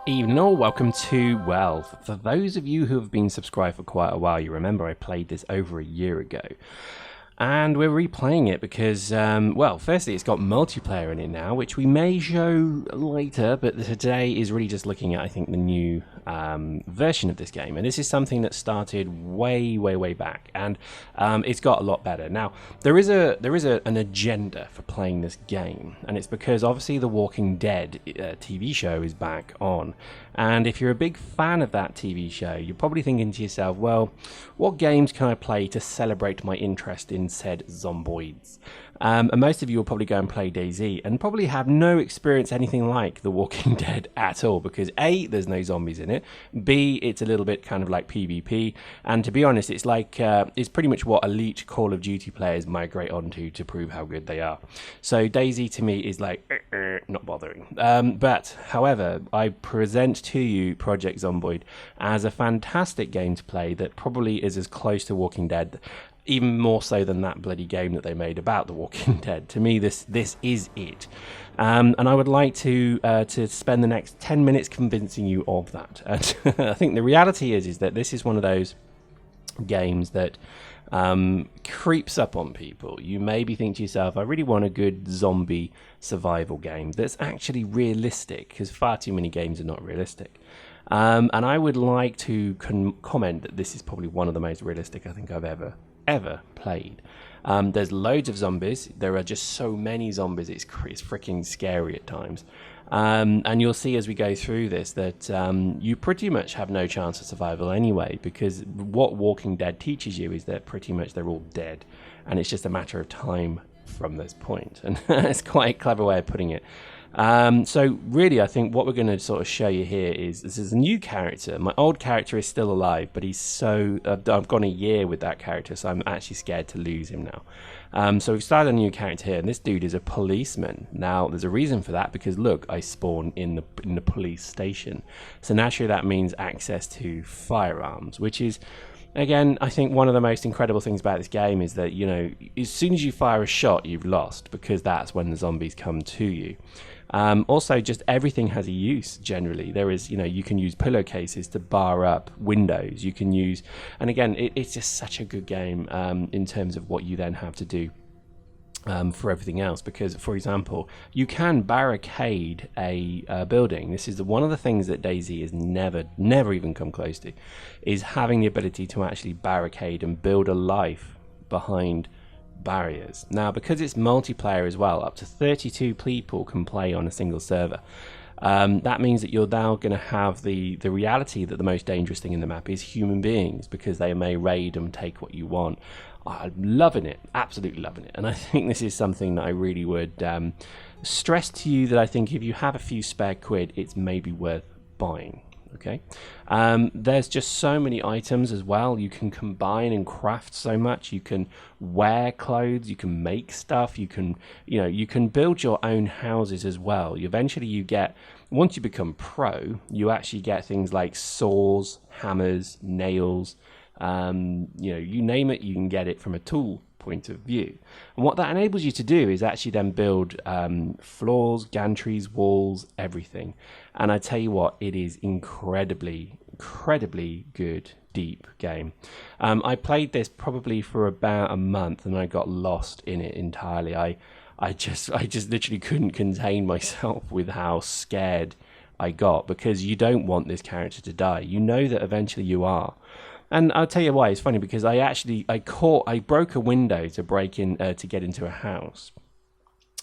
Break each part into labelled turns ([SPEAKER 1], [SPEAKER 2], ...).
[SPEAKER 1] Evening all, welcome to, well, for those of you who have been subscribed for quite a while, you remember I played this over a year ago. And we're replaying it because, well, firstly, it's got multiplayer in it now, which we may show later, but today is really just looking at, I think, the new version of this game. And this is something that started way back, and it's got a lot better. Now, there is an agenda for playing this game, and it's because, obviously, The Walking Dead TV show is back on. And if you're a big fan of that TV show, you're probably thinking to yourself, well, what games can I play to celebrate my interest in said zomboids? And most of you will probably go and play DayZ and probably have no experience anything like The Walking Dead at all, because A, there's no zombies in it, B, it's a little bit kind of like PvP, and to be honest, it's like it's pretty much what elite Call of Duty players migrate onto to prove how good they are. So DayZ to me is like not bothering. But however, I present to you Project Zomboid as a fantastic game to play that probably is as close to Walking Dead, even more so than that bloody game that they made about The Walking Dead. To me, this is it. And I would like to spend the next 10 minutes convincing you of that. And I think the reality is that this is one of those games that creeps up on people. You maybe think to yourself, I really want a good zombie survival game that's actually realistic, because far too many games are not realistic. And I would like to comment that this is probably one of the most realistic I think I've ever played. There's loads of zombies. There are just so many zombies, it's freaking scary at times. And you'll see as we go through this that you pretty much have no chance of survival anyway, because what Walking Dead teaches you is that pretty much they're all dead, and it's just a matter of time from this point. And it's quite a clever way of putting it. So really, I think what we're going to sort of show you here is this is a new character. My old character is still alive, but he's so I've gone a year with that character, so I'm actually scared to lose him now. So we've started a new character here, and this dude is a policeman. Now there's a reason for that, because look, I spawn in the police station, so naturally that means access to firearms, which is, again, I think one of the most incredible things about this game is that, you know, as soon as you fire a shot, you've lost, because that's when the zombies come to you. Also, just everything has a use generally. There is, you know, you can use pillowcases to bar up windows. You can use, and again, it's just such a good game in terms of what you then have to do for everything else, because, for example, you can barricade a building. This is one of the things that DayZ has never even come close to, is having the ability to actually barricade and build a life behind barriers. Now, because it's multiplayer as well, up to 32 people can play on a single server. That means that you're now going to have the reality that the most dangerous thing in the map is human beings, because they may raid and take what you want. I'm loving it, absolutely loving it. And I think this is something that I really would stress to you, that I think if you have a few spare quid, it's maybe worth buying. Okay, there's just so many items as well. You can combine and craft so much. You can wear clothes, you can make stuff, you can build your own houses as well. Eventually you get, once you become pro, you actually get things like saws, hammers, nails, you name it, you can get it from a tool point of view. And what that enables you to do is actually then build floors, gantries, walls, everything. And I tell you what, it is incredibly good, deep game. I played this probably for about a month, and I got lost in it entirely. I just literally couldn't contain myself with how scared I got, because you don't want this character to die. You know that eventually you are. And I'll tell you why. It's funny, because I broke a window to break in to get into a house,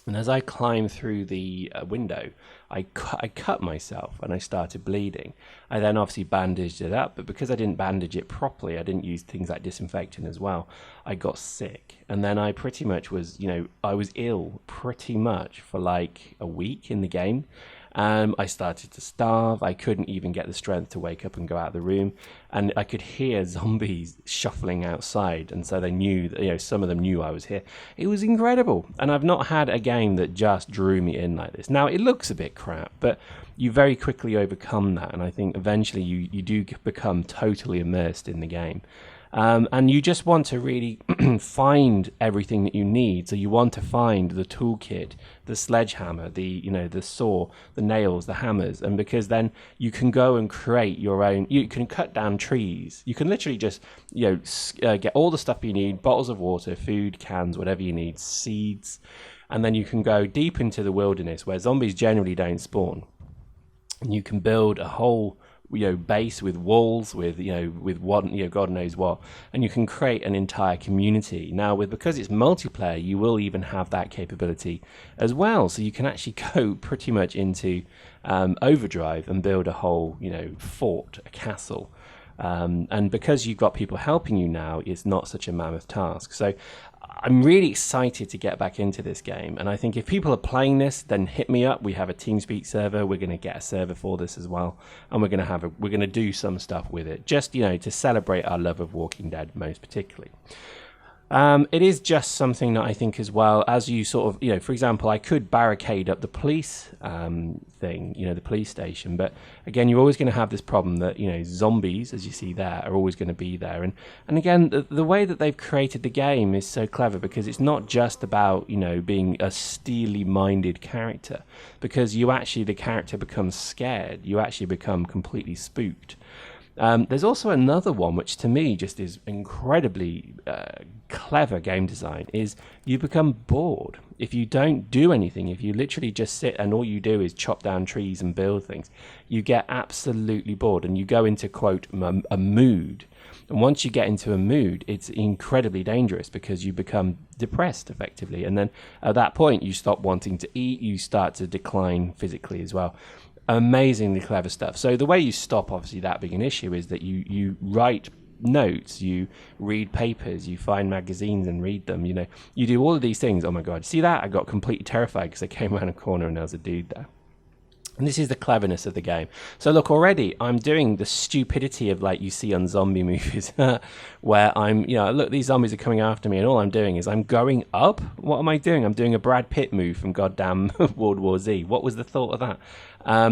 [SPEAKER 1] and as I climbed through the window, I cut myself and I started bleeding. I then obviously bandaged it up, but because I didn't bandage it properly, I didn't use things like disinfectant as well, I got sick. And then I pretty much was, I was ill pretty much for like a week in the game. I started to starve. I couldn't even get the strength to wake up and go out of the room, and I could hear zombies shuffling outside, and so they knew that, some of them knew I was here. It was incredible, and I've not had a game that just drew me in like this. Now, it looks a bit crap, but you very quickly overcome that, and I think eventually you do become totally immersed in the game. And you just want to really find everything that you need. So you want to find the toolkit, the sledgehammer, the saw, the nails, the hammers, and because then you can go and create your own. You can cut down trees. You can literally just get all the stuff you need: bottles of water, food, cans, whatever you need, seeds, and then you can go deep into the wilderness where zombies generally don't spawn, and you can build a whole base with walls, with what God knows what, and you can create an entire community. Now, because it's multiplayer, you will even have that capability as well. So you can actually go pretty much into overdrive and build a whole fort, a castle. And because you've got people helping you now, it's not such a mammoth task. So I'm really excited to get back into this game, and I think if people are playing this, then hit me up. We have a TeamSpeak server. We're going to get a server for this as well, and we're going to do some stuff with it, just to celebrate our love of Walking Dead, most particularly. It is just something that I think as well, as you sort of, for example, I could barricade up the police thing, the police station. But again, you're always going to have this problem that, zombies, as you see there, are always going to be there. And again, the way that they've created the game is so clever, because it's not just about, being a steely-minded character, because the character becomes scared. You actually become completely spooked. There's also another one which to me just is incredibly clever game design, is you become bored. If you don't do anything, if you literally just sit and all you do is chop down trees and build things, you get absolutely bored and you go into, quote, a mood. And once you get into a mood, it's incredibly dangerous because you become depressed effectively. And then at that point, you stop wanting to eat, you start to decline physically as well. Amazingly clever stuff. So the way you stop obviously that being an issue is that you write notes, you read papers, you find magazines and read them. You do all of these things. Oh my god, see that? I got completely terrified because I came around a corner and there was a dude there. And this is the cleverness of the game. So look, already I'm doing the stupidity of like you see on zombie movies where I'm, look, these zombies are coming after me and all I'm doing is I'm going up. What am I doing? I'm doing a Brad Pitt move from goddamn World War Z. What was the thought of that?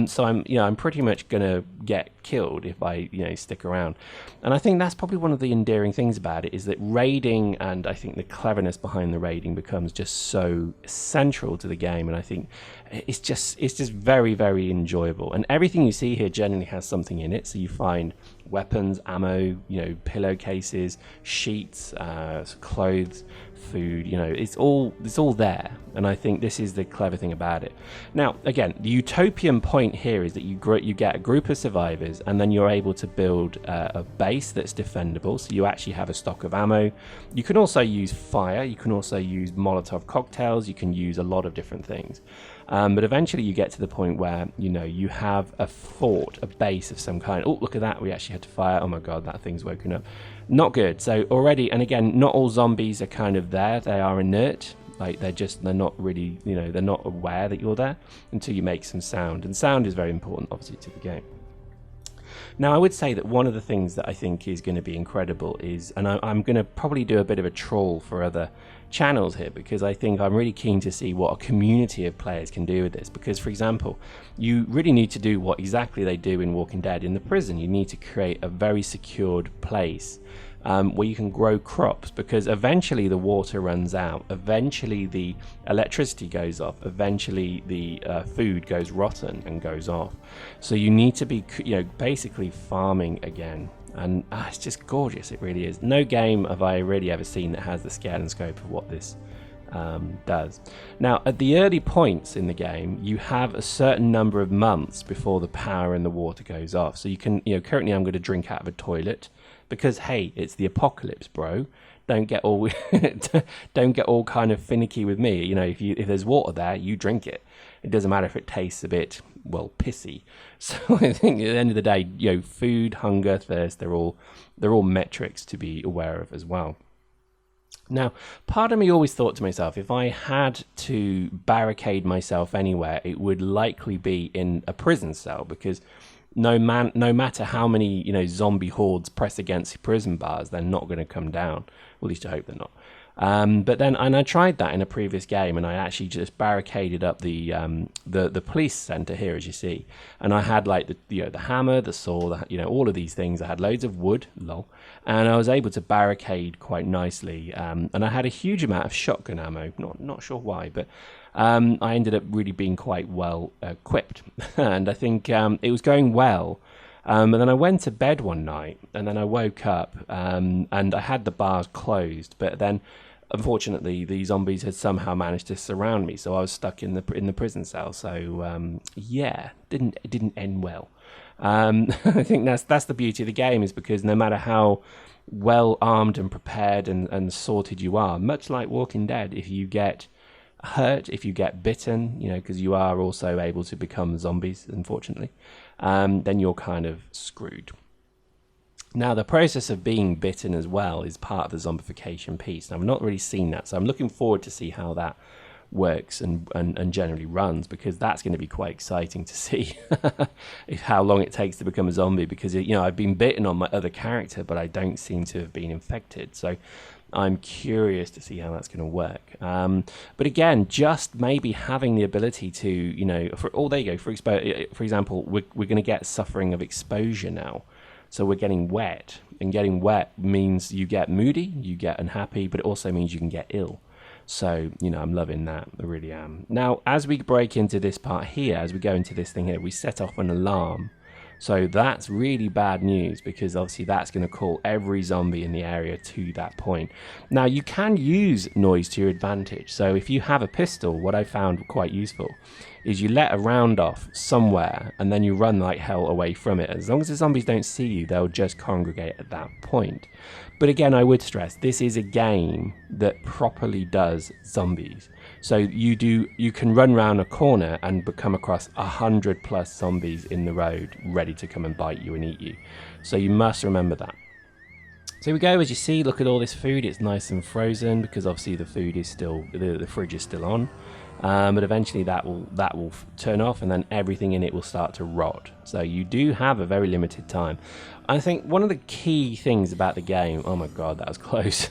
[SPEAKER 1] So I'm pretty much going to get killed if I, stick around. And I think that's probably one of the endearing things about it, is that raiding, and I think the cleverness behind the raiding becomes just so central to the game. And I think it's just very, very enjoyable. And everything you see here generally has something in it. So you find weapons, ammo, pillowcases, sheets, clothes, food, it's all there. And I think this is the clever thing about it. Now, again, the utopian point here is that you get a group of survivors, and then you're able to build a base that's defendable. So you actually have a stock of ammo. You can also use fire. You can also use Molotov cocktails. You can use a lot of different things. But eventually you get to the point where, you have a fort, a base of some kind. Oh, look at that. We actually had to fire. Oh my God, that thing's woken up. Not good. So already, and again, not all zombies are kind of there. They are inert. Like they're not really, they're not aware that you're there until you make some sound. And sound is very important, obviously, to the game. Now, I would say that one of the things that I think is going to be incredible is, and I'm going to probably do a bit of a troll for other channels here, because I think I'm really keen to see what a community of players can do with this. Because, for example, you really need to do what exactly they do in Walking Dead in the prison. You need to create a very secured place where you can grow crops, because eventually the water runs out, eventually the electricity goes off, eventually the food goes rotten and goes off. So you need to be, basically farming again. And it's just gorgeous, it really is. No game have I really ever seen that has the scale and scope of what this does. Now, at the early points in the game, you have a certain number of months before the power and the water goes off. So you can, currently I'm going to drink out of a toilet, because hey, it's the apocalypse, bro. Don't get all kind of finicky with me. If there's water there, you drink it. It doesn't matter if it tastes a bit, well, pissy. So I think at the end of the day, food, hunger, thirst, they're all metrics to be aware of as well. Now, part of me always thought to myself, if I had to barricade myself anywhere, it would likely be in a prison cell, because no matter how many zombie hordes press against prison bars, they're not going to come down. Well, at least I hope they're not. But then, and I tried that in a previous game, and I actually just barricaded up the police center here, as you see. And I had like the hammer, the saw, all of these things. I had loads of wood, lol, and I was able to barricade quite nicely. And I had a huge amount of shotgun ammo. Not sure why, but I ended up really being quite well equipped, and I think it was going well. And then I went to bed one night, and then I woke up, and I had the bars closed. But then, unfortunately, the zombies had somehow managed to surround me, so I was stuck in the prison cell. So it didn't end well. I think that's the beauty of the game, is because no matter how well armed and prepared and sorted you are, much like Walking Dead, if you get hurt, if you get bitten, because you are also able to become zombies, unfortunately, then you're kind of screwed. Now, the process of being bitten as well is part of the zombification piece. Now, I've not really seen that, so I'm looking forward to see how that works and generally runs, because that's going to be quite exciting to see how long it takes to become a zombie, because I've been bitten on my other character, but I don't seem to have been infected. So I'm curious to see how that's going to work. But again, just maybe having the ability to, there you go. For example, we're going to get suffering of exposure now. So we're getting wet, and getting wet means you get moody, you get unhappy, but it also means you can get ill. So, I'm loving that. I really am. Now, as we break into this part here, as we go into this thing here, we set off an alarm. So that's really bad news, because obviously that's going to call every zombie in the area to that point. Now, you can use noise to your advantage. So if you have a pistol, what I found quite useful is you let a round off somewhere, and then you run like hell away from it. As long as the zombies don't see you, they'll just congregate at that point. But again, I would stress, this is a game that properly does zombies. So you can run around a corner and come across 100+ zombies in the road, ready to come and bite you and eat you. So you must remember that. So here we go. As you see, look at all this food. It's nice and frozen, because obviously the food is still, the fridge is still on. But eventually that will turn off, and then everything in it will start to rot. So you do have a very limited time. I think one of the key things about the game, oh my god, that was close.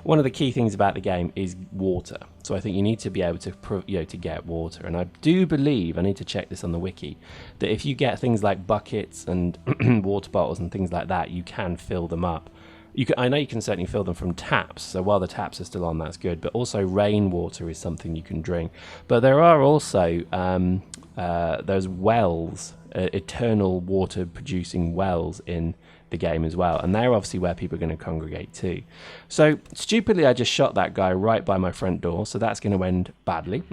[SPEAKER 1] One of the key things about the game is water. So I think you need to be able to to get water. And I do believe, I need to check this on the wiki, that if you get things like buckets and water bottles and things like that, you can fill them up. I know you can certainly fill them from taps, so while the taps are still on, that's good. But also rainwater is something you can drink. But there are also those wells, eternal water producing wells in the game as well, and they're obviously where people are going to congregate too. So stupidly, I just shot that guy right by my front door, so that's going to end badly.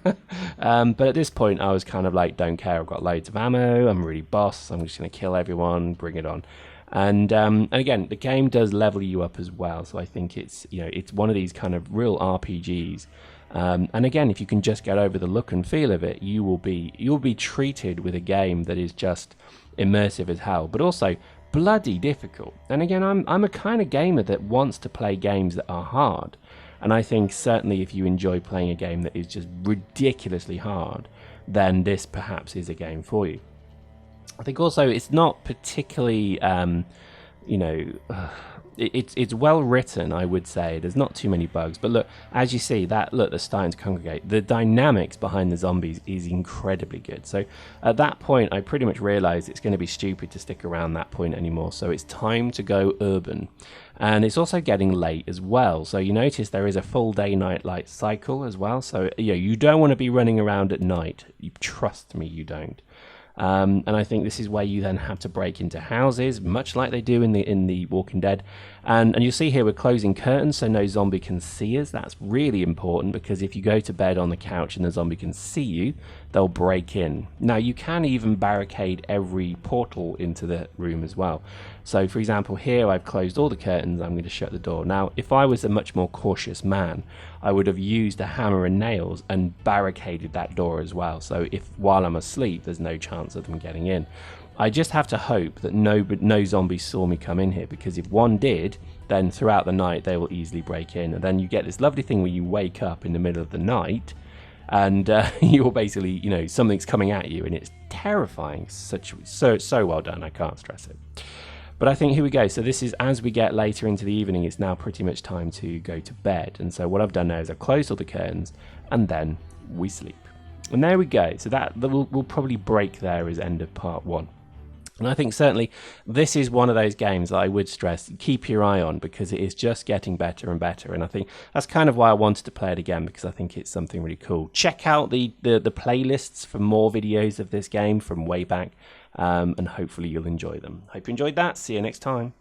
[SPEAKER 1] But at this point, I was kind of like, don't care, I've got loads of ammo, I'm really boss, I'm just going to kill everyone, bring it on. And again, the game does level you up as well, so I think it's it's one of these kind of real RPGs. And again, if you can just get over the look and feel of it, you'll be treated with a game that is just immersive as hell, but also bloody difficult. And again, I'm a kind of gamer that wants to play games that are hard, and I think certainly if you enjoy playing a game that is just ridiculously hard, then this perhaps is a game for you. I think also it's not particularly, it's well written, I would say. There's not too many bugs, but look, as you see, they're starting to congregate. The dynamics behind the zombies is incredibly good. So at that point, I pretty much realized it's going to be stupid to stick around that point anymore. So it's time to go urban. And it's also getting late as well. So you notice there is a full day night light cycle as well. So you don't want to be running around at night. Trust me, you don't. And I think this is where you then have to break into houses, much like they do in the Walking Dead. And you'll see here we're closing curtains so no zombie can see us. That's really important, because if you go to bed on the couch and the zombie can see you, they'll break in. Now, you can even barricade every portal into the room as well. So, for example, here I've closed all the curtains. I'm going to shut the door. Now, if I was a much more cautious man, I would have used a hammer and nails and barricaded that door as well. So if while I'm asleep, there's no chance of them getting in. I just have to hope that no zombies saw me come in here, because if one did, then throughout the night they will easily break in. And then you get this lovely thing where you wake up in the middle of the night and you're basically, something's coming at you, and it's terrifying. So well done. I can't stress it. But I think, here we go. So this is, as we get later into the evening, it's now pretty much time to go to bed. And so what I've done now is I've closed all the curtains and then we sleep. And there we go. So that we'll probably break there as end of part 1. And I think certainly this is one of those games that I would stress, keep your eye on, because it is just getting better and better. And I think that's kind of why I wanted to play it again, because I think it's something really cool. Check out the playlists for more videos of this game from way back, and hopefully you'll enjoy them. Hope you enjoyed that. See you next time.